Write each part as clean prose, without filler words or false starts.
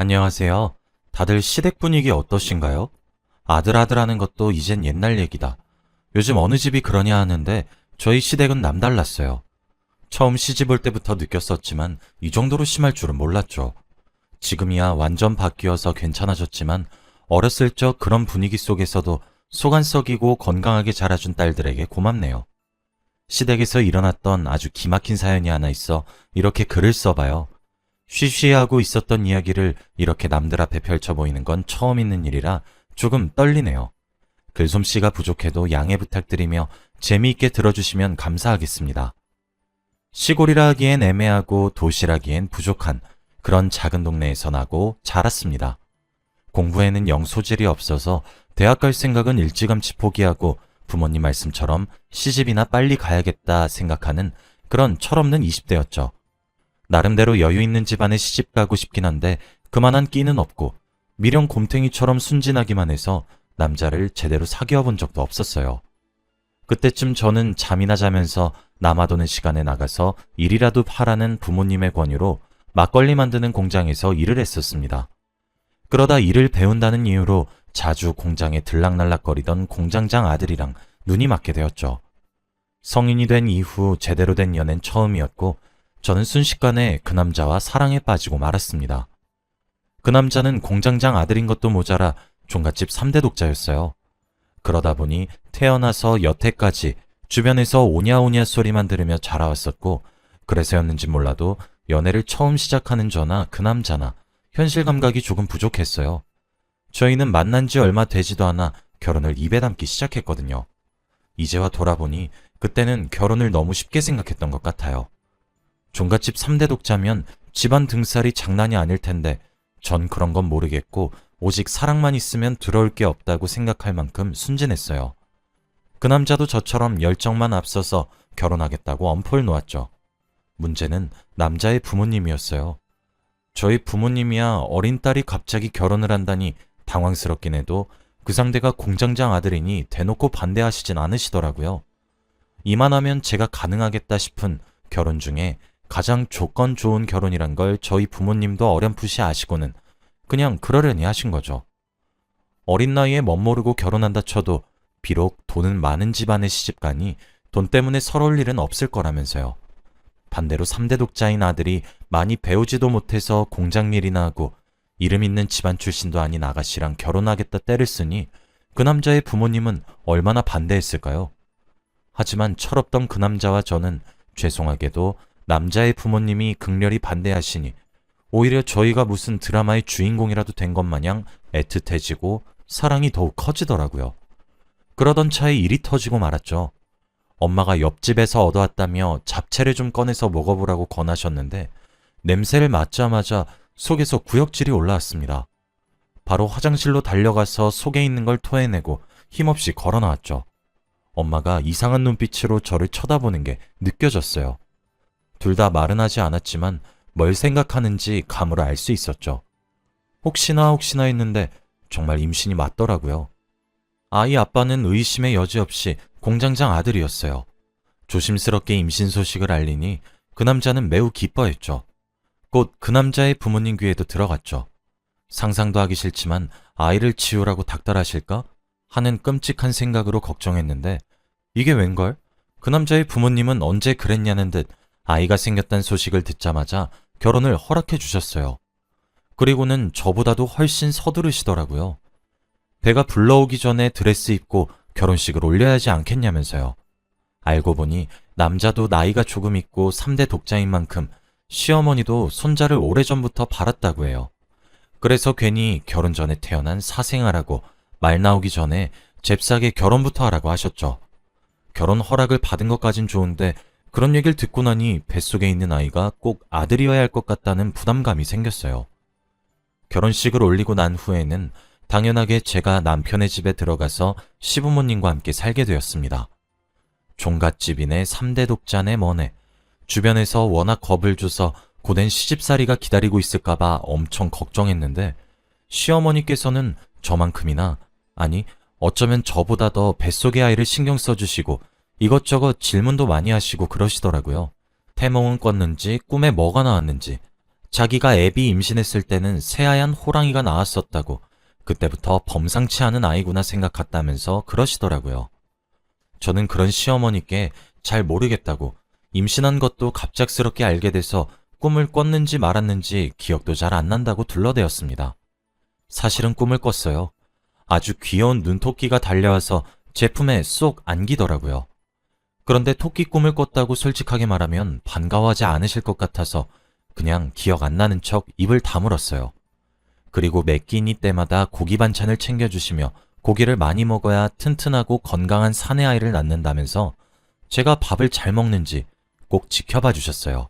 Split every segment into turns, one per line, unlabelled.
안녕하세요. 다들 시댁 분위기 어떠신가요? 아들 하는 것도 이젠 옛날 얘기다. 요즘 어느 집이 그러냐 하는데 저희 시댁은 남달랐어요. 처음 시집 올 때부터 느꼈었지만 이 정도로 심할 줄은 몰랐죠. 지금이야 완전 바뀌어서 괜찮아졌지만 어렸을 적 그런 분위기 속에서도 속 안 썩이고 건강하게 자라준 딸들에게 고맙네요. 시댁에서 일어났던 아주 기막힌 사연이 하나 있어 이렇게 글을 써봐요. 쉬쉬하고 있었던 이야기를 이렇게 남들 앞에 펼쳐 보이는 건 처음 있는 일이라 조금 떨리네요. 글솜씨가 부족해도 양해 부탁드리며 재미있게 들어주시면 감사하겠습니다. 시골이라 하기엔 애매하고 도시라기엔 부족한 그런 작은 동네에서 나고 자랐습니다. 공부에는 영 소질이 없어서 대학 갈 생각은 일찌감치 포기하고 부모님 말씀처럼 시집이나 빨리 가야겠다 생각하는 그런 철없는 20대였죠. 나름대로 여유 있는 집안에 시집 가고 싶긴 한데 그만한 끼는 없고 미령 곰탱이처럼 순진하기만 해서 남자를 제대로 사귀어 본 적도 없었어요. 그때쯤 저는 잠이나 자면서 남아도는 시간에 나가서 일이라도 하라는 부모님의 권유로 막걸리 만드는 공장에서 일을 했었습니다. 그러다 일을 배운다는 이유로 자주 공장에 들락날락거리던 공장장 아들이랑 눈이 맞게 되었죠. 성인이 된 이후 제대로 된 연애는 처음이었고 저는 순식간에 그 남자와 사랑에 빠지고 말았습니다. 그 남자는 공장장 아들인 것도 모자라 종갓집 3대 독자였어요. 그러다 보니 태어나서 여태까지 주변에서 오냐오냐 소리만 들으며 자라왔었고 그래서였는지 몰라도 연애를 처음 시작하는 저나 그 남자나 현실 감각이 조금 부족했어요. 저희는 만난 지 얼마 되지도 않아 결혼을 입에 담기 시작했거든요. 이제와 돌아보니 그때는 결혼을 너무 쉽게 생각했던 것 같아요. 종갓집 3대 독자면 집안 등살이 장난이 아닐 텐데 전 그런 건 모르겠고 오직 사랑만 있으면 들어올 게 없다고 생각할 만큼 순진했어요. 그 남자도 저처럼 열정만 앞서서 결혼하겠다고 엄포를 놓았죠. 문제는 남자의 부모님이었어요. 저희 부모님이야 어린 딸이 갑자기 결혼을 한다니 당황스럽긴 해도 그 상대가 공장장 아들이니 대놓고 반대하시진 않으시더라고요. 이만하면 제가 가능하겠다 싶은 결혼 중에 가장 조건 좋은 결혼이란 걸 저희 부모님도 어렴풋이 아시고는 그냥 그러려니 하신 거죠. 어린 나이에 멋모르고 결혼한다 쳐도 비록 돈은 많은 집안에 시집가니 돈 때문에 서러울 일은 없을 거라면서요. 반대로 3대 독자인 아들이 많이 배우지도 못해서 공장 일이나 하고 이름 있는 집안 출신도 아닌 아가씨랑 결혼하겠다 때를 쓰니 그 남자의 부모님은 얼마나 반대했을까요? 하지만 철없던 그 남자와 저는 죄송하게도 남자의 부모님이 극렬히 반대하시니 오히려 저희가 무슨 드라마의 주인공이라도 된 것 마냥 애틋해지고 사랑이 더욱 커지더라고요. 그러던 차에 일이 터지고 말았죠. 엄마가 옆집에서 얻어왔다며 잡채를 좀 꺼내서 먹어보라고 권하셨는데 냄새를 맡자마자 속에서 구역질이 올라왔습니다. 바로 화장실로 달려가서 속에 있는 걸 토해내고 힘없이 걸어 나왔죠. 엄마가 이상한 눈빛으로 저를 쳐다보는 게 느껴졌어요. 둘 다 말은 하지 않았지만 뭘 생각하는지 감으로 알 수 있었죠. 혹시나 했는데 정말 임신이 맞더라고요. 아이 아빠는 의심의 여지 없이 공장장 아들이었어요. 조심스럽게 임신 소식을 알리니 그 남자는 매우 기뻐했죠. 곧 그 남자의 부모님 귀에도 들어갔죠. 상상도 하기 싫지만 아이를 지우라고 닥달하실까 하는 끔찍한 생각으로 걱정했는데 이게 웬걸? 그 남자의 부모님은 언제 그랬냐는 듯 아이가 생겼다는 소식을 듣자마자 결혼을 허락해 주셨어요. 그리고는 저보다도 훨씬 서두르시더라고요. 배가 불러오기 전에 드레스 입고 결혼식을 올려야 하지 않겠냐면서요. 알고 보니 남자도 나이가 조금 있고 3대 독자인 만큼 시어머니도 손자를 오래전부터 바랐다고 해요. 그래서 괜히 결혼 전에 태어난 사생아라고 말 나오기 전에 잽싸게 결혼부터 하라고 하셨죠. 결혼 허락을 받은 것까진 좋은데 그런 얘기를 듣고 나니 뱃속에 있는 아이가 꼭 아들이어야 할 것 같다는 부담감이 생겼어요. 결혼식을 올리고 난 후에는 당연하게 제가 남편의 집에 들어가서 시부모님과 함께 살게 되었습니다. 종갓집이네 3대 독자네 뭐네 주변에서 워낙 겁을 줘서 고된 시집살이가 기다리고 있을까봐 엄청 걱정했는데 시어머니께서는 저만큼이나 아니 어쩌면 저보다 더 뱃속의 아이를 신경 써주시고 이것저것 질문도 많이 하시고 그러시더라고요. 태몽은 꿨는지 꿈에 뭐가 나왔는지 자기가 애비 임신했을 때는 새하얀 호랑이가 나왔었다고 그때부터 범상치 않은 아이구나 생각했다면서 그러시더라고요. 저는 그런 시어머니께 잘 모르겠다고 임신한 것도 갑작스럽게 알게 돼서 꿈을 꿨는지 말았는지 기억도 잘 안 난다고 둘러대었습니다. 사실은 꿈을 꿨어요. 아주 귀여운 눈토끼가 달려와서 제 품에 쏙 안기더라고요. 그런데 토끼 꿈을 꿨다고 솔직하게 말하면 반가워하지 않으실 것 같아서 그냥 기억 안 나는 척 입을 다물었어요. 그리고 매 끼니 때마다 고기 반찬을 챙겨주시며 고기를 많이 먹어야 튼튼하고 건강한 사내아이를 낳는다면서 제가 밥을 잘 먹는지 꼭 지켜봐 주셨어요.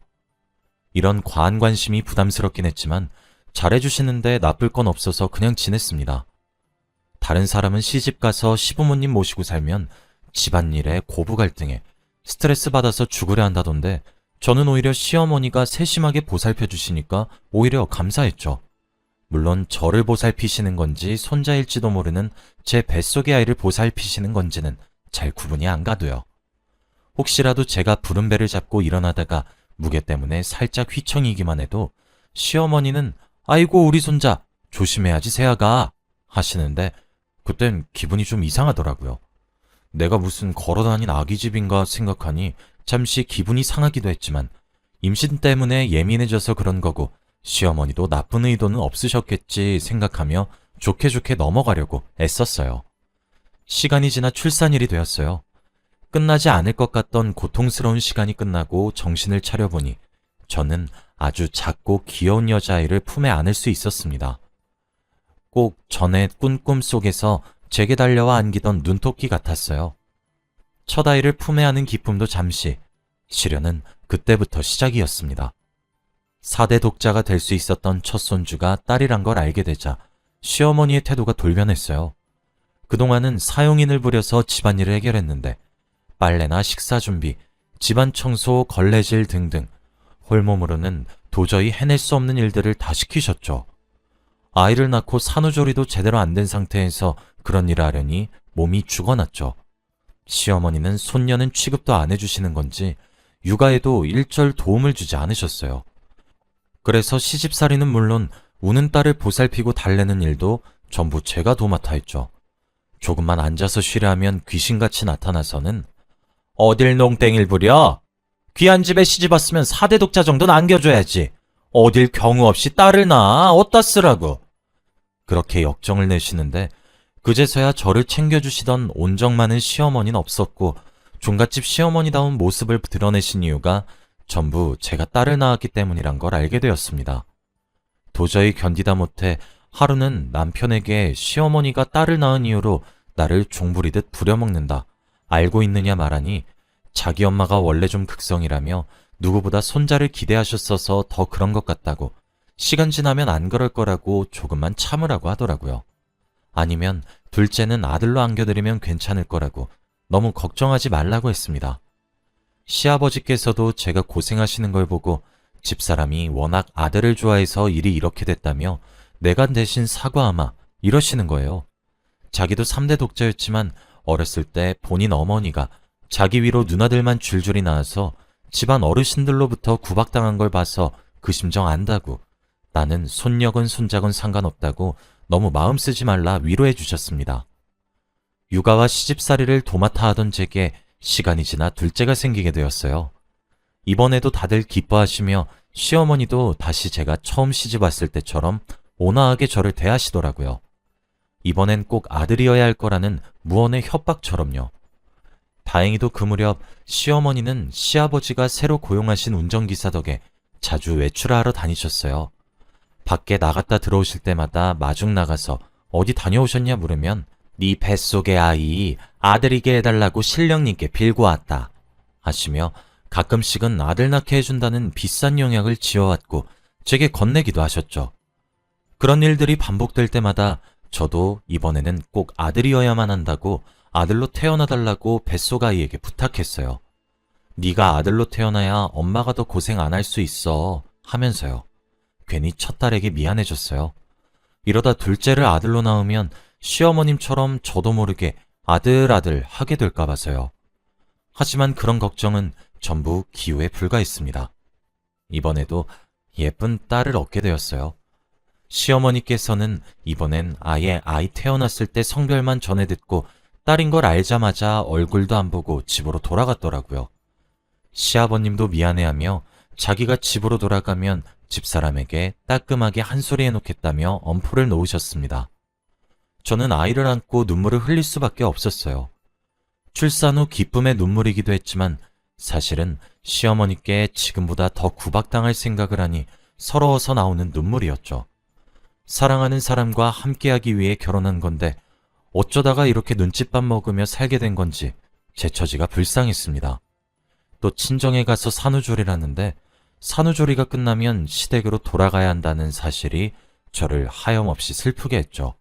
이런 과한 관심이 부담스럽긴 했지만 잘해주시는데 나쁠 건 없어서 그냥 지냈습니다. 다른 사람은 시집가서 시부모님 모시고 살면 집안일에 고부 갈등에 스트레스 받아서 죽으려 한다던데 저는 오히려 시어머니가 세심하게 보살펴 주시니까 오히려 감사했죠. 물론 저를 보살피시는 건지 손자일지도 모르는 제 뱃속의 아이를 보살피시는 건지는 잘 구분이 안 가도요. 혹시라도 제가 부른 배를 잡고 일어나다가 무게 때문에 살짝 휘청이기만 해도 시어머니는 아이고 우리 손자 조심해야지 새아가 하시는데 그땐 기분이 좀 이상하더라고요. 내가 무슨 걸어다닌 아기집인가 생각하니 잠시 기분이 상하기도 했지만 임신 때문에 예민해져서 그런 거고 시어머니도 나쁜 의도는 없으셨겠지 생각하며 좋게 좋게 넘어가려고 애썼어요. 시간이 지나 출산일이 되었어요. 끝나지 않을 것 같던 고통스러운 시간이 끝나고 정신을 차려보니 저는 아주 작고 귀여운 여자아이를 품에 안을 수 있었습니다. 꼭 전에 꾼 꿈 속에서 제게 달려와 안기던 눈토끼 같았어요. 첫 아이를 품에 안은 기쁨도 잠시, 시련은 그때부터 시작이었습니다. 4대 독자가 될 수 있었던 첫 손주가 딸이란 걸 알게 되자 시어머니의 태도가 돌변했어요. 그동안은 사용인을 부려서 집안일을 해결했는데 빨래나 식사 준비, 집안 청소, 걸레질 등등 홀몸으로는 도저히 해낼 수 없는 일들을 다 시키셨죠. 아이를 낳고 산후조리도 제대로 안 된 상태에서 그런 일을 하려니 몸이 죽어났죠. 시어머니는 손녀는 취급도 안 해주시는 건지 육아에도 일절 도움을 주지 않으셨어요. 그래서 시집살이는 물론 우는 딸을 보살피고 달래는 일도 전부 제가 도맡아 했죠. 조금만 앉아서 쉬려 하면 귀신같이 나타나서는 어딜 농땡이를 부려? 귀한 집에 시집 왔으면 4대 독자 정도는 안겨줘야지. 어딜 경우 없이 딸을 낳아? 어디다 쓰라고? 그렇게 역정을 내시는데 그제서야 저를 챙겨주시던 온정 많은 시어머니는 없었고 종갓집 시어머니다운 모습을 드러내신 이유가 전부 제가 딸을 낳았기 때문이란 걸 알게 되었습니다. 도저히 견디다 못해 하루는 남편에게 시어머니가 딸을 낳은 이유로 나를 종부리듯 부려먹는다. 알고 있느냐 말하니 자기 엄마가 원래 좀 극성이라며 누구보다 손자를 기대하셨어서 더 그런 것 같다고 시간 지나면 안 그럴 거라고 조금만 참으라고 하더라고요. 아니면 둘째는 아들로 안겨드리면 괜찮을 거라고 너무 걱정하지 말라고 했습니다. 시아버지께서도 제가 고생하시는 걸 보고 집사람이 워낙 아들을 좋아해서 일이 이렇게 됐다며 내가 대신 사과하마 이러시는 거예요. 자기도 3대 독자였지만 어렸을 때 본인 어머니가 자기 위로 누나들만 줄줄이 낳아서 집안 어르신들로부터 구박당한 걸 봐서 그 심정 안다고 나는 손녀건 손자건 상관없다고 너무 마음 쓰지 말라 위로해 주셨습니다. 육아와 시집살이를 도맡아 하던 제게 시간이 지나 둘째가 생기게 되었어요. 이번에도 다들 기뻐하시며 시어머니도 다시 제가 처음 시집 왔을 때처럼 온화하게 저를 대하시더라고요. 이번엔 꼭 아들이어야 할 거라는 무언의 협박처럼요. 다행히도 그 무렵 시어머니는 시아버지가 새로 고용하신 운전기사 덕에 자주 외출하러 다니셨어요. 밖에 나갔다 들어오실 때마다 마중 나가서 어디 다녀오셨냐 물으면 네 뱃속의 아이 아들이게 해달라고 신령님께 빌고 왔다 하시며 가끔씩은 아들 낳게 해준다는 비싼 용약을 지어왔고 제게 건네기도 하셨죠. 그런 일들이 반복될 때마다 저도 이번에는 꼭 아들이어야만 한다고 아들로 태어나달라고 뱃속 아이에게 부탁했어요. 네가 아들로 태어나야 엄마가 더 고생 안 할 수 있어 하면서요. 괜히 첫 딸에게 미안해졌어요. 이러다 둘째를 아들로 낳으면 시어머님처럼 저도 모르게 아들 하게 될까 봐서요. 하지만 그런 걱정은 전부 기우에 불과했습니다. 이번에도 예쁜 딸을 얻게 되었어요. 시어머니께서는 이번엔 아예 아이 태어났을 때 성별만 전해 듣고 딸인 걸 알자마자 얼굴도 안 보고 집으로 돌아갔더라고요. 시아버님도 미안해하며 자기가 집으로 돌아가면 집사람에게 따끔하게 한 소리 해놓겠다며 엄포를 놓으셨습니다. 저는 아이를 안고 눈물을 흘릴 수밖에 없었어요. 출산 후 기쁨의 눈물이기도 했지만 사실은 시어머니께 지금보다 더 구박당할 생각을 하니 서러워서 나오는 눈물이었죠. 사랑하는 사람과 함께하기 위해 결혼한 건데 어쩌다가 이렇게 눈칫밥 먹으며 살게 된 건지 제 처지가 불쌍했습니다. 또 친정에 가서 산후조리라는데 산후조리가 끝나면 시댁으로 돌아가야 한다는 사실이 저를 하염없이 슬프게 했죠.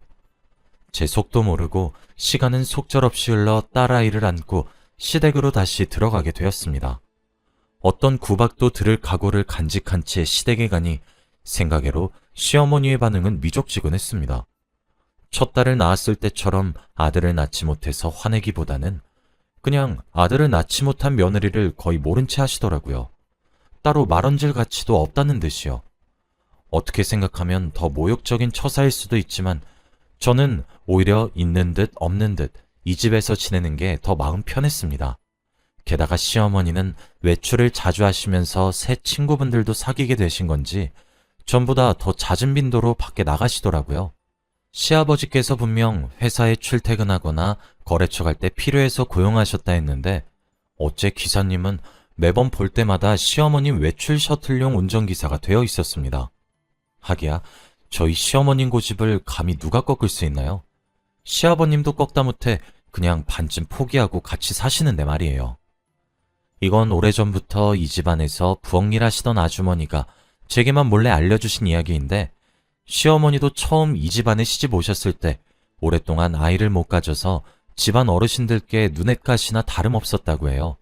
제 속도 모르고 시간은 속절없이 흘러 딸아이를 안고 시댁으로 다시 들어가게 되었습니다. 어떤 구박도 들을 각오를 간직한 채 시댁에 가니 생각외로 시어머니의 반응은 미적지근했습니다. 첫 딸을 낳았을 때처럼 아들을 낳지 못해서 화내기보다는 그냥 아들을 낳지 못한 며느리를 거의 모른 채 하시더라고요. 따로 말얹을 가치도 없다는 듯이요. 어떻게 생각하면 더 모욕적인 처사일 수도 있지만 저는 오히려 있는 듯 없는 듯 이 집에서 지내는 게 더 마음 편했습니다. 게다가 시어머니는 외출을 자주 하시면서 새 친구분들도 사귀게 되신 건지 전보다 더 잦은 빈도로 밖에 나가시더라고요. 시아버지께서 분명 회사에 출퇴근하거나 거래처 갈 때 필요해서 고용하셨다 했는데 어째 기사님은 매번 볼 때마다 시어머님 외출 셔틀용 운전기사가 되어 있었습니다. 하기야 저희 시어머님 고집을 감히 누가 꺾을 수 있나요? 시아버님도 꺾다 못해 그냥 반쯤 포기하고 같이 사시는데 말이에요. 이건 오래전부터 이 집안에서 부엌일 하시던 아주머니가 제게만 몰래 알려주신 이야기인데 시어머니도 처음 이 집안에 시집 오셨을 때 오랫동안 아이를 못 가져서 집안 어르신들께 눈엣가시나 다름없었다고 해요.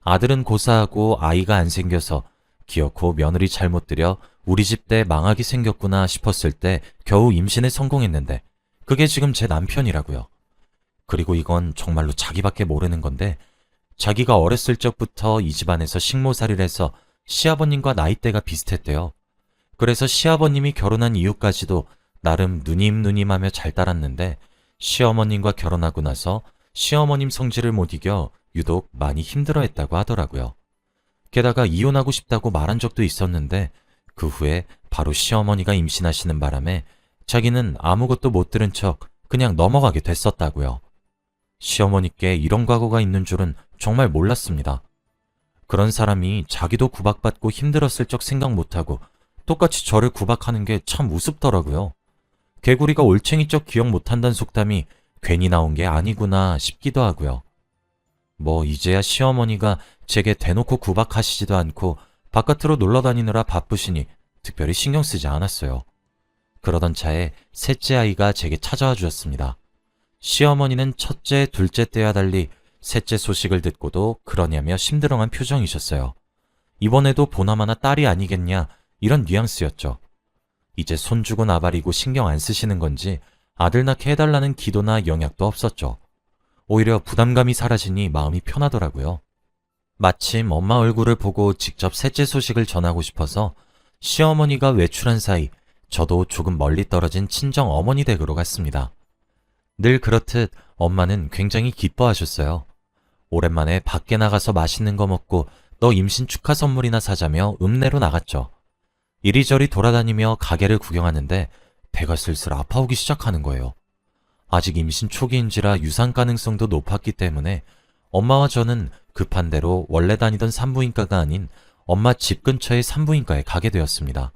아들은 고사하고 아이가 안 생겨서 기어코 며느리 잘못 들여 우리 집 때 망하게 생겼구나 싶었을 때 겨우 임신에 성공했는데 그게 지금 제 남편이라고요. 그리고 이건 정말로 자기밖에 모르는 건데 자기가 어렸을 적부터 이 집안에서 식모살이를 해서 시아버님과 나이대가 비슷했대요. 그래서 시아버님이 결혼한 이후까지도 나름 누님누님하며 잘 따랐는데 시어머님과 결혼하고 나서 시어머님 성질을 못 이겨 유독 많이 힘들어했다고 하더라고요. 게다가 이혼하고 싶다고 말한 적도 있었는데 그 후에 바로 시어머니가 임신하시는 바람에 자기는 아무것도 못 들은 척 그냥 넘어가게 됐었다고요. 시어머니께 이런 과거가 있는 줄은 정말 몰랐습니다. 그런 사람이 자기도 구박받고 힘들었을 적 생각 못하고 똑같이 저를 구박하는 게 참 우습더라고요. 개구리가 올챙이적 기억 못한다는 속담이 괜히 나온 게 아니구나 싶기도 하고요. 뭐 이제야 시어머니가 제게 대놓고 구박하시지도 않고 바깥으로 놀러 다니느라 바쁘시니 특별히 신경 쓰지 않았어요. 그러던 차에 셋째 아이가 제게 찾아와 주었습니다. 시어머니는 첫째, 둘째 때와 달리 셋째 소식을 듣고도 그러냐며 심드렁한 표정이셨어요. 이번에도 보나마나 딸이 아니겠냐 이런 뉘앙스였죠. 이제 손주고 나발이고 신경 안 쓰시는 건지 아들 낳게 해달라는 기도나 영약도 없었죠. 오히려 부담감이 사라지니 마음이 편하더라고요. 마침 엄마 얼굴을 보고 직접 셋째 소식을 전하고 싶어서 시어머니가 외출한 사이 저도 조금 멀리 떨어진 친정 어머니 댁으로 갔습니다. 늘 그렇듯 엄마는 굉장히 기뻐하셨어요. 오랜만에 밖에 나가서 맛있는 거 먹고 너 임신 축하 선물이나 사자며 읍내로 나갔죠. 이리저리 돌아다니며 가게를 구경하는데 배가 슬슬 아파오기 시작하는 거예요. 아직 임신 초기인지라 유산 가능성도 높았기 때문에 엄마와 저는 급한 대로 원래 다니던 산부인과가 아닌 엄마 집 근처의 산부인과에 가게 되었습니다.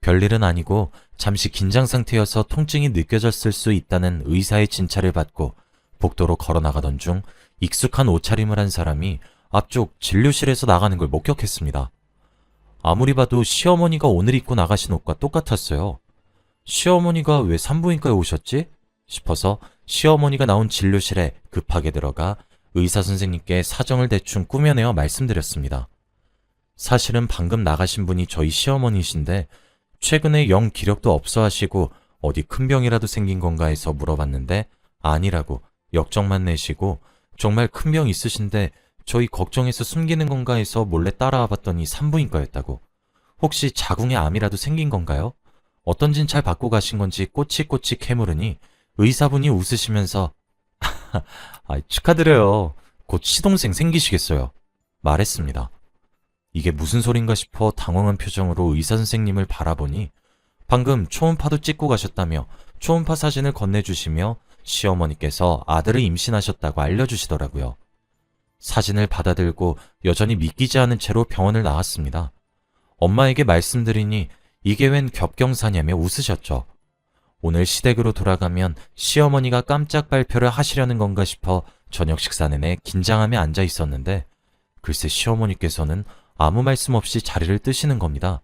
별일은 아니고 잠시 긴장 상태여서 통증이 느껴졌을 수 있다는 의사의 진찰을 받고 복도로 걸어나가던 중 익숙한 옷차림을 한 사람이 앞쪽 진료실에서 나가는 걸 목격했습니다. 아무리 봐도 시어머니가 오늘 입고 나가신 옷과 똑같았어요. 시어머니가 왜 산부인과에 오셨지? 싶어서 시어머니가 나온 진료실에 급하게 들어가 의사 선생님께 사정을 대충 꾸며내어 말씀드렸습니다. 사실은 방금 나가신 분이 저희 시어머니이신데 최근에 영 기력도 없어 하시고 어디 큰 병이라도 생긴 건가 해서 물어봤는데 아니라고 역정만 내시고 정말 큰 병 있으신데 저희 걱정해서 숨기는 건가 해서 몰래 따라와 봤더니 산부인과였다고. 혹시 자궁에 암이라도 생긴 건가요? 어떤진 잘 받고 가신 건지 꼬치꼬치 캐물으니 의사분이 웃으시면서 축하드려요. 곧 시동생 생기시겠어요. 말했습니다. 이게 무슨 소린가 싶어 당황한 표정으로 의사 선생님을 바라보니 방금 초음파도 찍고 가셨다며 초음파 사진을 건네주시며 시어머니께서 아들을 임신하셨다고 알려주시더라고요. 사진을 받아들고 여전히 믿기지 않은 채로 병원을 나왔습니다. 엄마에게 말씀드리니 이게 웬 겹경사냐며 웃으셨죠. 오늘 시댁으로 돌아가면 시어머니가 깜짝 발표를 하시려는 건가 싶어 저녁 식사 내내 긴장하며 앉아 있었는데 글쎄 시어머니께서는 아무 말씀 없이 자리를 뜨시는 겁니다.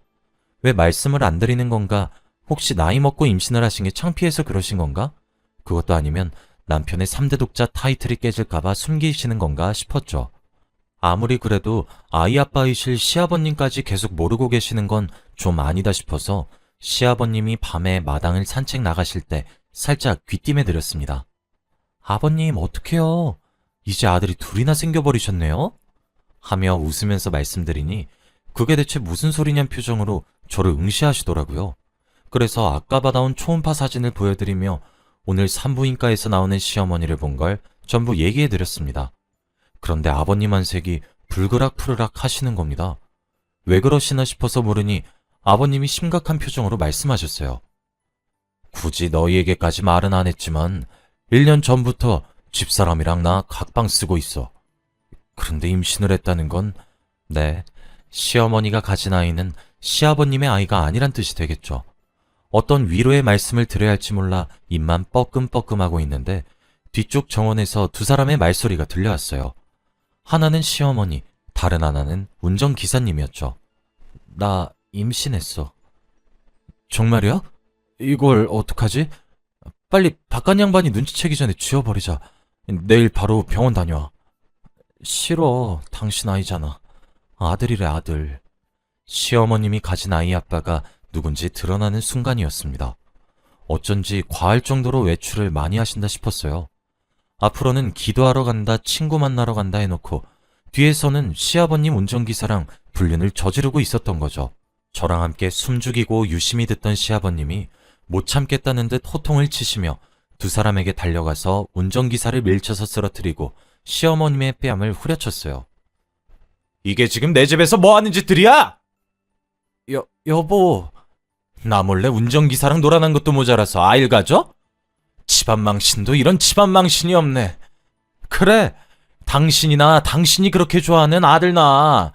왜 말씀을 안 드리는 건가? 혹시 나이 먹고 임신을 하신 게 창피해서 그러신 건가? 그것도 아니면 남편의 3대 독자 타이틀이 깨질까봐 숨기시는 건가 싶었죠. 아무리 그래도 아이 아빠이실 시아버님까지 계속 모르고 계시는 건 좀 아니다 싶어서 시아버님이 밤에 마당을 산책 나가실 때 살짝 귀띔해 드렸습니다. 아버님 어떡해요? 이제 아들이 둘이나 생겨버리셨네요? 하며 웃으면서 말씀드리니 그게 대체 무슨 소리냔 표정으로 저를 응시하시더라고요. 그래서 아까 받아온 초음파 사진을 보여드리며 오늘 산부인과에서 나오는 시어머니를 본 걸 전부 얘기해 드렸습니다. 그런데 아버님 안색이 불그락푸르락 하시는 겁니다. 왜 그러시나 싶어서 물으니 아버님이 심각한 표정으로 말씀하셨어요. 굳이 너희에게까지 말은 안 했지만 1년 전부터 집사람이랑 나 각방 쓰고 있어. 그런데 임신을 했다는 건 네, 시어머니가 가진 아이는 시아버님의 아이가 아니란 뜻이 되겠죠. 어떤 위로의 말씀을 드려야 할지 몰라 입만 뻐끔뻐끔하고 있는데 뒤쪽 정원에서 두 사람의 말소리가 들려왔어요. 하나는 시어머니, 다른 하나는 운전기사님이었죠. 나 임신했어. 정말이야? 이걸 어떡하지? 빨리 바깥 양반이 눈치채기 전에 쥐어버리자. 내일 바로 병원 다녀와. 싫어. 당신 아이잖아. 아들이래 아들. 시어머님이 가진 아이 아빠가 누군지 드러나는 순간이었습니다. 어쩐지 과할 정도로 외출을 많이 하신다 싶었어요. 앞으로는 기도하러 간다, 친구 만나러 간다 해놓고 뒤에서는 시아버님 운전기사랑 불륜을 저지르고 있었던 거죠. 저랑 함께 숨죽이고 유심히 듣던 시아버님이 못 참겠다는 듯 호통을 치시며 두 사람에게 달려가서 운전기사를 밀쳐서 쓰러뜨리고 시어머님의 뺨을 후려쳤어요. 이게 지금 내 집에서 뭐 하는 짓들이야? 여보. 나 몰래 운전기사랑 놀아난 것도 모자라서 아이를 가져? 집안 망신도 이런 집안 망신이 없네. 그래, 당신이나 당신이 그렇게 좋아하는 아들 낳아.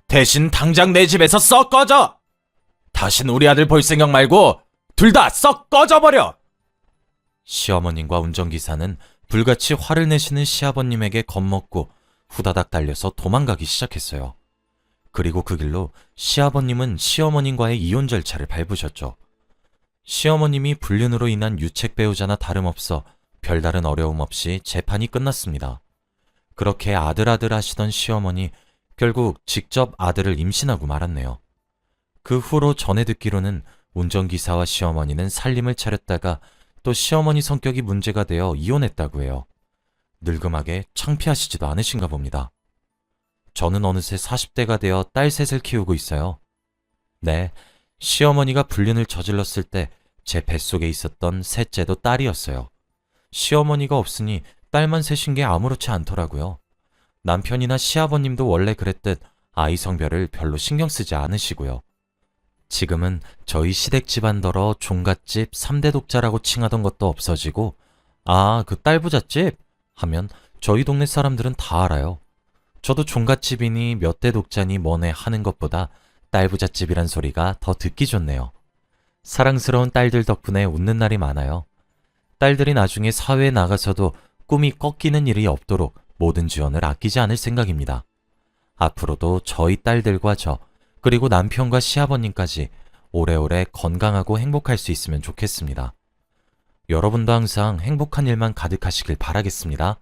대신 당장 내 집에서 썩 꺼져! 다신 우리 아들 볼 생각 말고 둘 다 썩 꺼져버려! 시어머님과 운전기사는 불같이 화를 내시는 시아버님에게 겁먹고 후다닥 달려서 도망가기 시작했어요. 그리고 그 길로 시아버님은 시어머님과의 이혼 절차를 밟으셨죠. 시어머님이 불륜으로 인한 유책 배우자나 다름없어 별다른 어려움 없이 재판이 끝났습니다. 그렇게 아들 하시던 시어머니 결국 직접 아들을 임신하고 말았네요. 그 후로 전해 듣기로는 운전기사와 시어머니는 살림을 차렸다가 또 시어머니 성격이 문제가 되어 이혼했다고 해요. 늙음하게 창피하시지도 않으신가 봅니다. 저는 어느새 40대가 되어 딸 셋을 키우고 있어요. 네, 시어머니가 불륜을 저질렀을 때 제 뱃속에 있었던 셋째도 딸이었어요. 시어머니가 없으니 딸만 셋인 게 아무렇지 않더라고요. 남편이나 시아버님도 원래 그랬듯 아이 성별을 별로 신경 쓰지 않으시고요. 지금은 저희 시댁 집안더러 종갓집 3대 독자라고 칭하던 것도 없어지고 그 딸부잣집? 하면 저희 동네 사람들은 다 알아요. 저도 종갓집이니 몇 대 독자니 뭐네 하는 것보다 딸부잣집이란 소리가 더 듣기 좋네요. 사랑스러운 딸들 덕분에 웃는 날이 많아요. 딸들이 나중에 사회에 나가서도 꿈이 꺾이는 일이 없도록 모든 지원을 아끼지 않을 생각입니다. 앞으로도 저희 딸들과 저, 그리고 남편과 시아버님까지 오래오래 건강하고 행복할 수 있으면 좋겠습니다. 여러분도 항상 행복한 일만 가득하시길 바라겠습니다.